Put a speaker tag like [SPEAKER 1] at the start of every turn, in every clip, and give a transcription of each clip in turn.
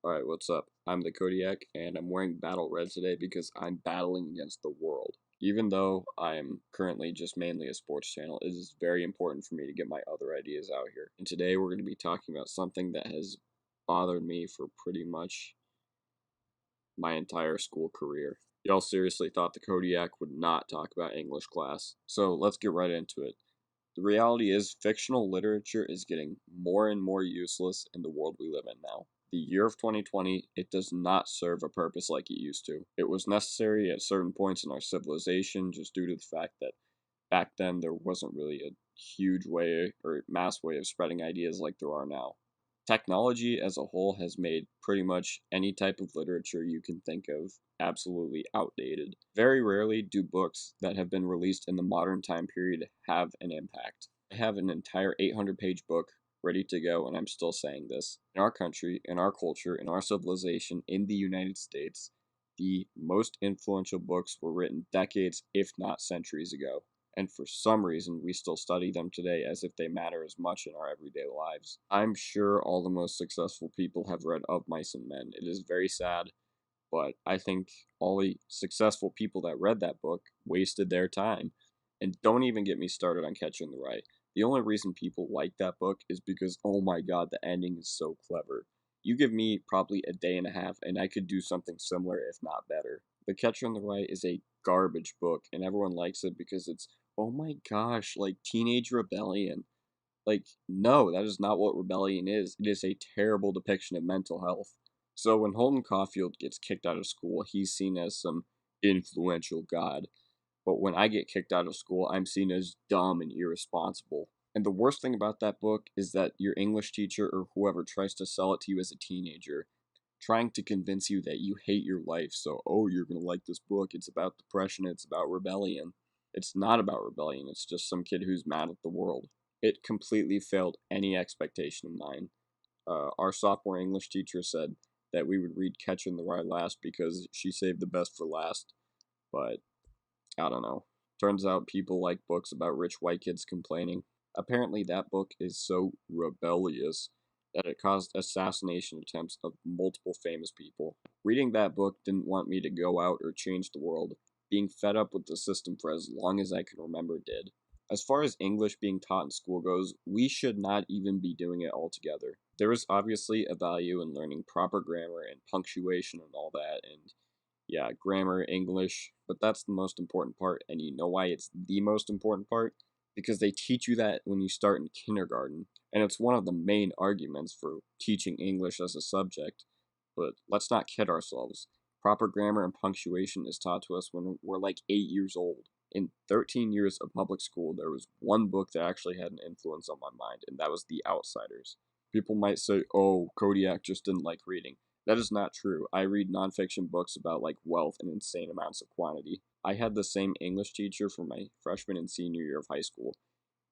[SPEAKER 1] Alright, what's up? I'm the Kodiak, and I'm wearing battle red today because I'm battling against the world. Even though I'm currently just mainly a sports channel, it is very important for me to get my other ideas out here. And today we're going to be talking about something that has bothered me for pretty much my entire school career. Y'all seriously thought the Kodiak would not talk about English class. So let's get right into it. The reality is, fictional literature is getting more and more useless in the world we live in now. The year of 2020, it does not serve a purpose like it used to. It was necessary at certain points in our civilization just due to the fact that back then there wasn't really a huge way or mass way of spreading ideas like there are now. Technology as a whole has made pretty much any type of literature you can think of absolutely outdated. Very rarely do books that have been released in the modern time period have an impact. I have an entire 800-page book ready to go, and I'm still saying this. In our country, in our culture, in our civilization, in the United States, the most influential books were written decades, if not centuries ago. And for some reason, we still study them today as if they matter as much in our everyday lives. I'm sure all the most successful people have read Of Mice and Men. It is very sad, but I think all the successful people that read that book wasted their time. And don't even get me started on Catcher in the Rye. The only reason people like that book is because, oh my god, the ending is so clever. You give me probably a day and a half, and I could do something similar, if not better. The Catcher in the Rye is a garbage book, and everyone likes it because it's, oh my gosh, like teenage rebellion. Like, no, that is not what rebellion is. It is a terrible depiction of mental health. So when Holden Caulfield gets kicked out of school, he's seen as some influential god. But when I get kicked out of school, I'm seen as dumb and irresponsible. And the worst thing about that book is that your English teacher or whoever tries to sell it to you as a teenager, trying to convince you that you hate your life, so, oh, you're gonna like this book, it's about depression, it's about rebellion. It's not about rebellion, it's just some kid who's mad at the world. It completely failed any expectation of mine. Our sophomore English teacher said that we would read Catcher in the Rye last because she saved the best for last, but I don't know. Turns out people like books about rich white kids complaining. Apparently, that book is so rebellious that it caused assassination attempts of multiple famous people. Reading that book didn't want me to go out or change the world. Being fed up with the system for as long as I can remember did. As far as English being taught in school goes, we should not even be doing it altogether. There is obviously a value in learning proper grammar and punctuation and all that, and yeah, grammar, English, but that's the most important part. And you know why it's the most important part? Because they teach you that when you start in kindergarten. And it's one of the main arguments for teaching English as a subject. But let's not kid ourselves. Proper grammar and punctuation is taught to us when we're like 8 years old. In 13 years of public school, there was one book that actually had an influence on my mind, and that was The Outsiders. People might say, oh, Kodiak just didn't like reading. That is not true. I read nonfiction books about like wealth in insane amounts of quantity. I had the same English teacher for my freshman and senior year of high school.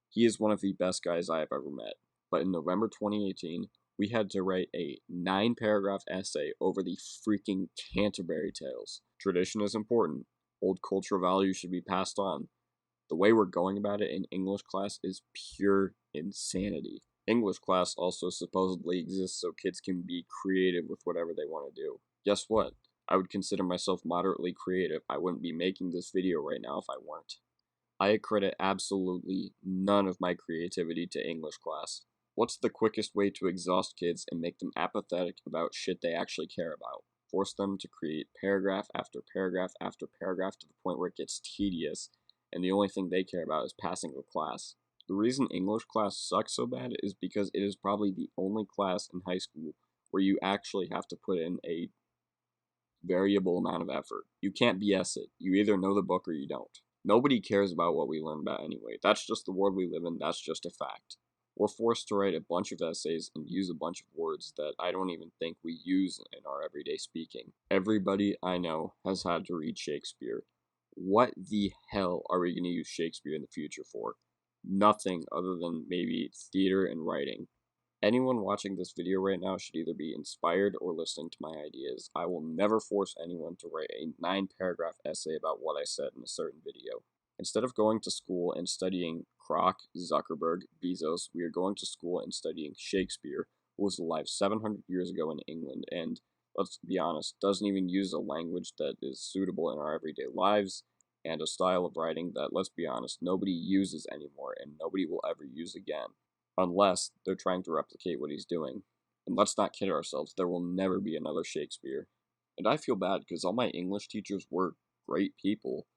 [SPEAKER 1] He is one of the best guys I have ever met. But in November 2018, we had to write a 9 paragraph essay over the freaking Canterbury Tales. Tradition is important. Old cultural values should be passed on. The way we're going about it in English class is pure insanity. English class also supposedly exists so kids can be creative with whatever they want to do. Guess what? I would consider myself moderately creative. I wouldn't be making this video right now if I weren't. I credit absolutely none of my creativity to English class. What's the quickest way to exhaust kids and make them apathetic about shit they actually care about? Force them to create paragraph after paragraph after paragraph to the point where it gets tedious, and the only thing they care about is passing the class. The reason English class sucks so bad is because it is probably the only class in high school where you actually have to put in a variable amount of effort. You can't BS it. You either know the book or you don't. Nobody cares about what we learn about anyway. That's just the world we live in. That's just a fact. We're forced to write a bunch of essays and use a bunch of words that I don't even think we use in our everyday speaking. Everybody I know has had to read Shakespeare. What the hell are we going to use Shakespeare in the future for? Nothing other than maybe theater and writing. Anyone watching this video right now should either be inspired or listening to my ideas. I will never force anyone to write a 9 paragraph essay about what I said in a certain video. Instead of going to school and studying Kroc, Zuckerberg, Bezos, we are going to school and studying Shakespeare, was alive 700 years ago in England, and let's be honest, doesn't even use a language that is suitable in our everyday lives, and a style of writing that, let's be honest, nobody uses anymore and nobody will ever use again, unless they're trying to replicate what he's doing. And let's not kid ourselves, there will never be another Shakespeare. And I feel bad because all my English teachers were great people,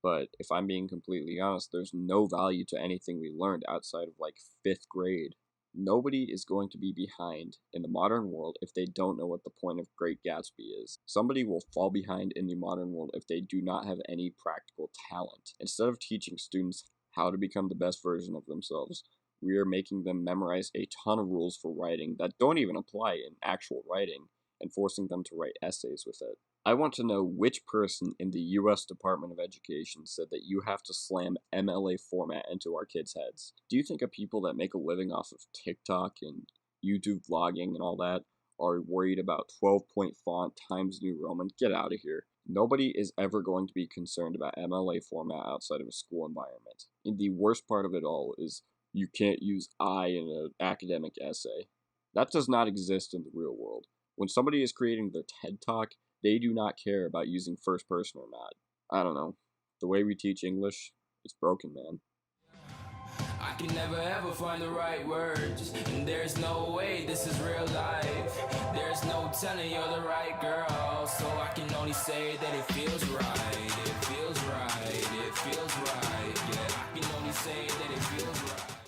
[SPEAKER 1] but if I'm being completely honest, there's no value to anything we learned outside of like fifth grade. Nobody is going to be behind in the modern world if they don't know what the point of Great Gatsby is. Somebody will fall behind in the modern world if they do not have any practical talent. Instead of teaching students how to become the best version of themselves, we are making them memorize a ton of rules for writing that don't even apply in actual writing and forcing them to write essays with it. I want to know which person in the US Department of Education said that you have to slam MLA format into our kids' heads. Do you think of people that make a living off of TikTok and YouTube vlogging and all that are worried about 12-point font Times New Roman? Get out of here. Nobody is ever going to be concerned about MLA format outside of a school environment. And the worst part of it all is you can't use I in an academic essay. That does not exist in the real world. When somebody is creating their TED Talk, they do not care about using first person or not. I don't know. The way we teach English, it's broken, man.
[SPEAKER 2] I can never ever find the right words, and there's no way this is real life. There's no telling you're the right girl, so I can only say that it feels right. It feels right, it feels right. Yeah, I can only say that it